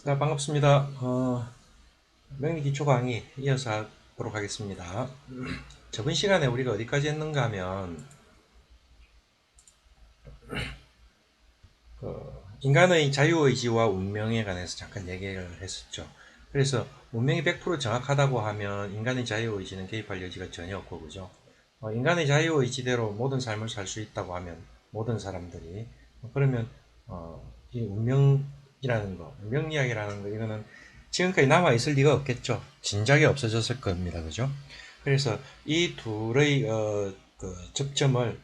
자, 반갑습니다. 명리 기초 강의 이어서 하도록 하겠습니다. 저번 시간에 우리가 어디까지 했는가 하면, 인간의 자유의지와 운명에 관해서 잠깐 얘기를 했었죠. 그래서 운명이 100% 정확하다고 하면 인간의 자유의지는 개입할 여지가 전혀 없고, 그죠? 인간의 자유의지대로 모든 삶을 살 수 있다고 하면, 모든 사람들이, 그러면, 이 운명이라는 거, 운명 이야기라는 거, 이거는 지금까지 남아있을 리가 없겠죠. 진작에 없어졌을 겁니다. 그죠? 그래서 이 둘의, 접점을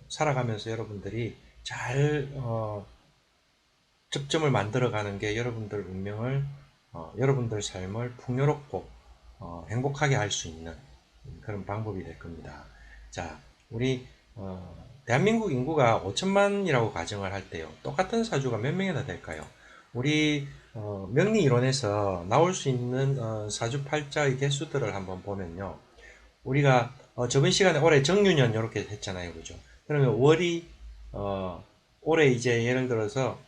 살아가면서 여러분들이 잘, 접점을 만들어가는 게 여러분들 운명을, 여러분들 삶을 풍요롭고, 행복하게 할 수 있는 그런 방법이 될 겁니다. 자, 우리, 대한민국 인구가 5천만이라고 가정을 할 때요. 똑같은 사주가 몇 명이나 될까요? 우리, 명리 이론에서 나올 수 있는, 사주팔자의 개수들을 한번 보면요. 우리가, 저번 시간에 올해 정유년 이렇게 했잖아요. 그죠? 그러면 월이, 올해 이제 예를 들어서,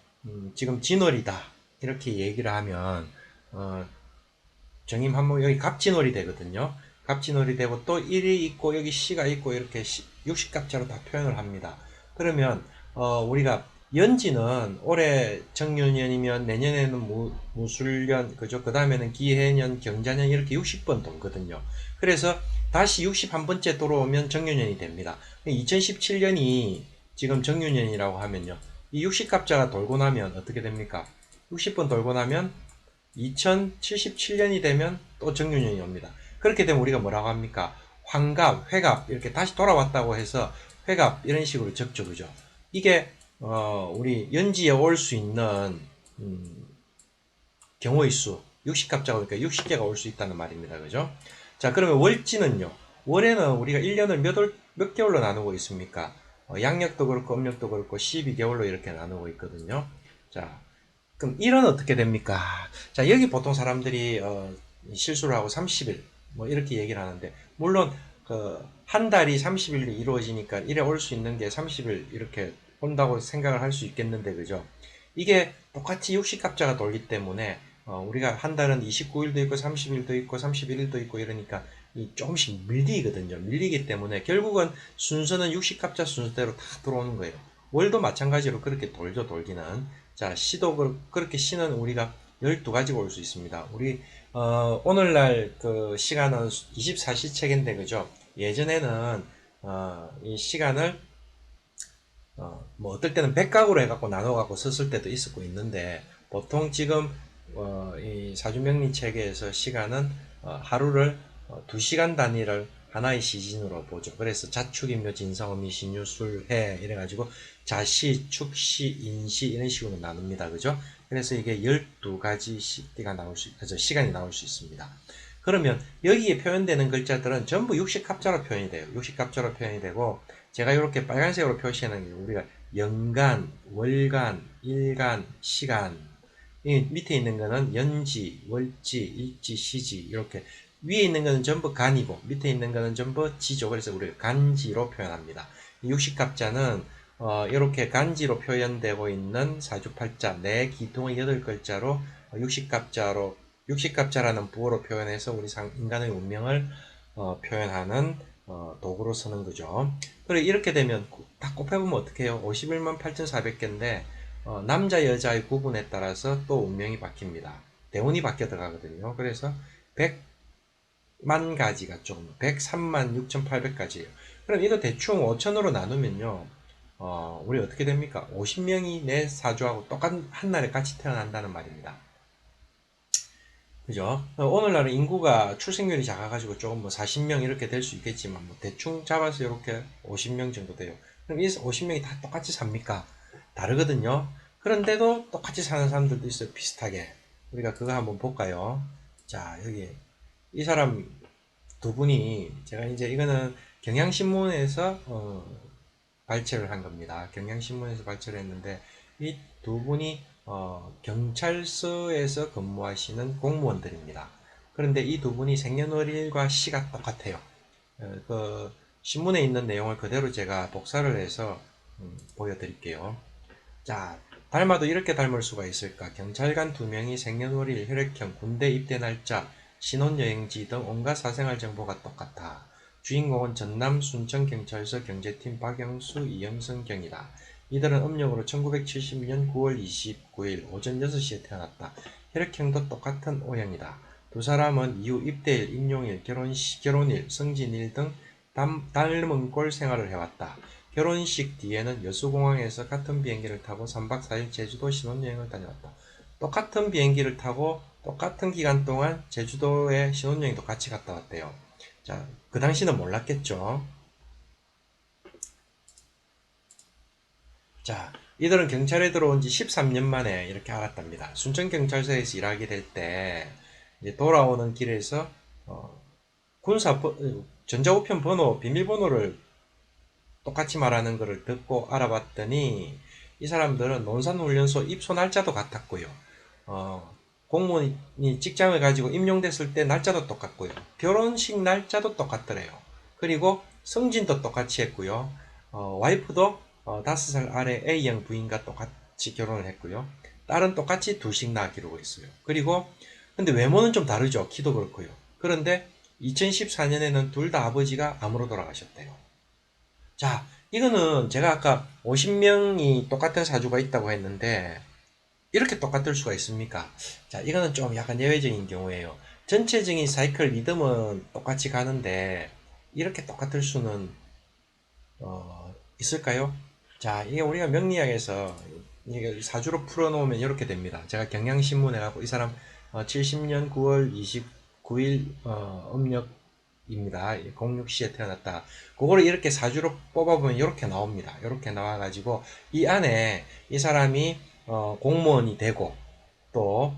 지금 진월이다. 이렇게 얘기를 하면, 어, 정임 한목 여기 갑진월이 되거든요. 갑진월이 되고 또 일이 있고 여기 시가 있고 이렇게 60갑자로 다 표현을 합니다. 그러면 우리가 연지는 올해 정유년이면 내년에는 무술년 그죠? 그 다음에는 기해년, 경자년 이렇게 60번 돌거든요. 그래서 다시 61번째 돌아오면 정유년이 됩니다. 2017년이 지금 정유년이라고 하면요. 이 60갑자가 돌고 나면 어떻게 됩니까? 60번 돌고 나면 2077년이 되면 또 정유년이 옵니다. 그렇게 되면 우리가 뭐라고 합니까? 환갑, 회갑 이렇게 다시 돌아왔다고 해서 회갑 이런 식으로 적죠, 그죠? 이게 우리 연지에 올 수 있는 음, 경우의 수 60갑자가 오니까 60개가 올 수 있다는 말입니다, 그죠? 자, 그러면 월지는요. 월에는 우리가 1년을 몇 개월로 나누고 있습니까? 양력도 그렇고 음력도 그렇고 12개월로 이렇게 나누고 있거든요. 자, 그럼 일은 어떻게 됩니까? 자, 여기 보통 사람들이 실수를 하고 30일 뭐 이렇게 얘기를 하는데 물론 한 달이 30일로 이루어지니까 일에 올 수 있는 게 30일 이렇게 온다고 생각을 할 수 있겠는데 그죠? 이게 똑같이 60갑자가 돌기 때문에 우리가 한 달은 29일도 있고 30일도 있고 31일도 있고 이러니까 조금씩 밀리거든요. 밀리기 때문에 결국은 순서는 60갑자 순서대로 다 들어오는 거예요. 월도 마찬가지로 그렇게 돌죠, 돌기는. 자, 시도 그렇게 시는 우리가 12가지가 올 수 있습니다. 우리 오늘날 그 시간은 24시 체계인데 그죠? 예전에는 이 시간을 뭐 어떨 때는 백각으로 해갖고 나눠갖고 썼을 때도 있었고 있는데 보통 지금 이 사주명리 체계에서 시간은 하루를 2시간 단위를 하나의 시즌으로 보죠. 그래서 자축인묘 진성어미 신유 술해 이래가지고 자시 축시 인시 이런 식으로 나눕니다. 그죠? 그래서 이게 12가지 시기가 나올 수 시간이 나올 수 있습니다. 그러면 여기에 표현되는 글자들은 전부 60갑자로 표현이 돼요. 60갑자로 표현이 되고 제가 이렇게 빨간색으로 표시하는 게 우리가 연간, 월간, 일간, 시간 이 밑에 있는 거는 연지, 월지, 일지, 시지 이렇게 위에 있는 거는 전부 간이고 밑에 있는 거는 전부 지죠. 그래서 우리가 간지로 표현합니다. 60갑자는 이렇게 간지로 표현되고 있는 사주팔자 네 기통의 8글자로 60갑자로 60갑자라는 부호로 표현해서 우리 인간의 운명을 표현하는 도구로 쓰는 거죠. 그래 이렇게 되면 다 곱해보면 어떻게 해요? 51만 8,400개인데 남자 여자의 구분에 따라서 또 운명이 바뀝니다. 대운이 바뀌어 들어가거든요. 그래서 100만 가지가 좀 103만 6,800가지예요. 그럼 이거 대충 5천으로 나누면요. 우리 어떻게 됩니까? 50명이 내 사주하고 똑같은 한 날에 같이 태어난다는 말입니다. 그죠? 오늘날은 인구가 출생률이 작아가지고 조금 뭐 40명 이렇게 될 수 있겠지만 뭐 대충 잡아서 이렇게 50명 정도 돼요. 그럼 이 50명이 다 똑같이 삽니까? 다르거든요. 그런데도 똑같이 사는 사람들도 있어요. 비슷하게. 우리가 그거 한번 볼까요? 자, 여기 이 사람 두 분이 제가 이제 이거는 경향신문에서 발췌를 한 겁니다. 경향신문에서 발췌를 했는데 이 두 분이 경찰서에서 근무하시는 공무원들입니다. 그런데 이 두 분이 생년월일과 시가 똑같아요. 그 신문에 있는 내용을 그대로 제가 복사를 해서 보여드릴게요. 자, 닮아도 이렇게 닮을 수가 있을까? 경찰관 2명이 생년월일, 혈액형, 군대 입대 날짜, 신혼여행지 등 온갖 사생활 정보가 똑같아. 주인공은 전남 순천경찰서 경제팀 박영수, 이영선 경이다. 이들은 음력으로 1970년 9월 29일 오전 6시에 태어났다. 혈액형도 똑같은 O형이다. 두 사람은 이후 입대일, 임용일, 결혼일, 승진일 등 닮은 꼴 생활을 해왔다. 결혼식 뒤에는 여수공항에서 같은 비행기를 타고 3박 4일 제주도 신혼여행을 다녀왔다. 똑같은 비행기를 타고 똑같은 기간 동안 제주도에 신혼여행도 같이 갔다 왔대요. 자, 그 당시는 몰랐겠죠. 자, 이들은 경찰에 들어온 지 13년 만에 이렇게 알았답니다. 순천경찰서에서 일하게 될 때 돌아오는 길에서 전자우편 번호, 비밀번호를 똑같이 말하는 것을 듣고 알아봤더니 이 사람들은 논산훈련소 입소 날짜도 같았고요. 공무원이 직장을 가지고 임용됐을 때 날짜도 똑같고요. 결혼식 날짜도 똑같더래요. 그리고 승진도 똑같이 했고요. 와이프도 5살 아래 A형 부인과 똑같이 결혼을 했고요. 딸은 똑같이 둘씩 낳아 기르고 있어요. 그리고 근데 외모는 좀 다르죠. 키도 그렇고요. 그런데 2014년에는 둘 다 아버지가 암으로 돌아가셨대요. 자, 이거는 제가 아까 50명이 똑같은 사주가 있다고 했는데 이렇게 똑같을 수가 있습니까? 자, 이거는 좀 약간 예외적인 경우예요. 전체적인 사이클 리듬은 똑같이 가는데 이렇게 똑같을 수는 있을까요? 자, 이게 우리가 명리학에서 이게 사주로 풀어놓으면 이렇게 됩니다. 제가 경향신문에 가고 이 사람 70년 9월 29일 음력입니다. 06시에 태어났다. 그거를 이렇게 사주로 뽑아보면 이렇게 나옵니다. 이렇게 나와가지고 이 안에 이 사람이 공무원이 되고 또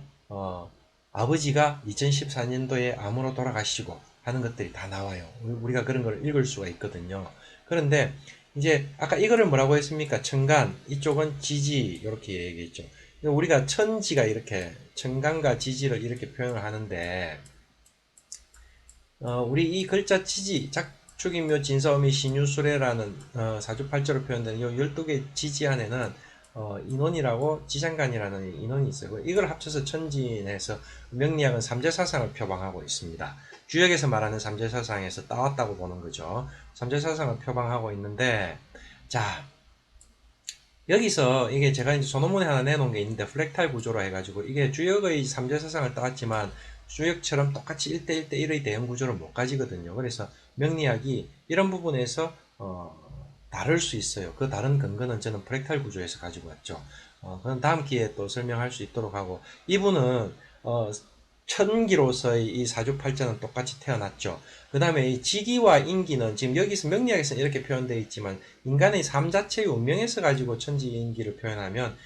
아버지가 2014년도에 암으로 돌아가시고 하는 것들이 다 나와요. 우리가 그런 걸 읽을 수가 있거든요. 그런데 이제 아까 이거를 뭐라고 했습니까? 천간, 이쪽은 지지 이렇게 얘기했죠. 우리가 천지가 이렇게 천간과 지지를 이렇게 표현을 하는데 우리 이 글자 지지, 작축인묘 진사오미 신유술해라는 사주팔자로 표현되는 이 12개 지지 안에는 인원이라고 지장간이라는 인원이 있어요. 이걸 합쳐서 천진해서 명리학은 삼재사상을 표방하고 있습니다. 주역에서 말하는 삼재사상에서 따왔다고 보는 거죠. 삼재사상을 표방하고 있는데 자 여기서 이게 제가 이제 소논문에 하나 내놓은 게 있는데 플렉탈 구조로 해가지고 이게 주역의 삼재사상을 따왔지만 주역처럼 똑같이 1대1대1의 대응 구조를 못 가지거든요. 그래서 명리학이 이런 부분에서 다를 수 있어요. 그 다른 근거는 저는 프랙탈 구조에서 가지고 왔죠. 그건 다음 기회에 또 설명할 수 있도록 하고 이분은 천기로서의 이 사주팔자는 똑같이 태어났죠. 그 다음에 이 지기와 인기는 지금 여기서 명리학에서는 이렇게 표현되어 있지만 인간의 삶 자체의 운명에서 가지고 천지인기를 표현하면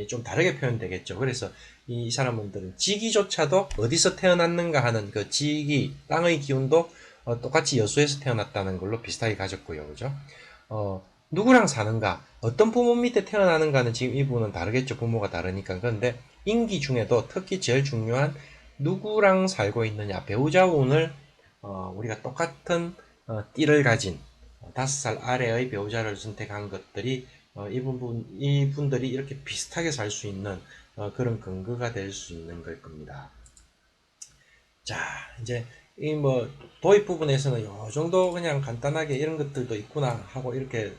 좀 다르게 표현되겠죠. 그래서 이 사람들은 지기조차도 어디서 태어났는가 하는 그 지기, 땅의 기운도 똑같이 여수에서 태어났다는 걸로 비슷하게 가졌고요. 그죠? 누구랑 사는가, 어떤 부모 밑에 태어나는가는 지금 이분은 다르겠죠. 부모가 다르니까. 그런데 인기 중에도 특히 제일 중요한 누구랑 살고 있느냐, 배우자 운을 우리가 똑같은 띠를 가진 5살 아래의 배우자를 선택한 것들이 이분들이 이렇게 비슷하게 살 수 있는 그런 근거가 될 수 있는 걸 겁니다. 자, 이제 이 뭐 도입 부분에서는 요 정도 그냥 간단하게 이런 것들도 있구나 하고 이렇게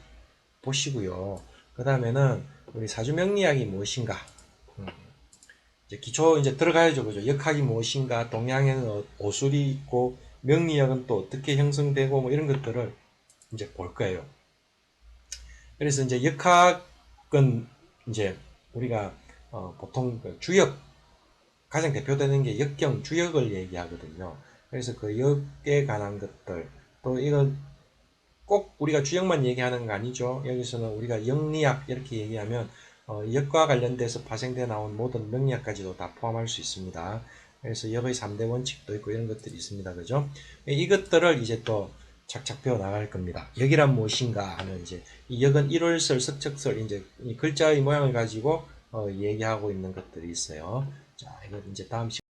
보시고요. 그 다음에는 우리 사주명리학이 무엇인가? 이제 기초 이제 들어가야죠, 그죠? 역학이 무엇인가? 동양에는 오술이 있고 명리학은 또 어떻게 형성되고 뭐 이런 것들을 이제 볼 거예요. 그래서 이제 역학은 이제 우리가 보통 그 주역 가장 대표되는 게 역경 주역을 얘기하거든요. 그래서 그 역에 관한 것들 또 이건 꼭 우리가 주역만 얘기하는 거 아니죠. 여기서는 우리가 역리학 이렇게 얘기하면 역과 관련돼서 파생돼 나온 모든 명리학까지도 다 포함할 수 있습니다. 그래서 역의 3대 원칙도 있고 이런 것들이 있습니다. 그죠? 이것들을 이제 또 착착 배워 나갈 겁니다. 역이란 무엇인가 하면 이제 이 역은 일월설, 석척설 이제 이 글자의 모양을 가지고 얘기하고 있는 것들이 있어요. 자, 이거 이제 다음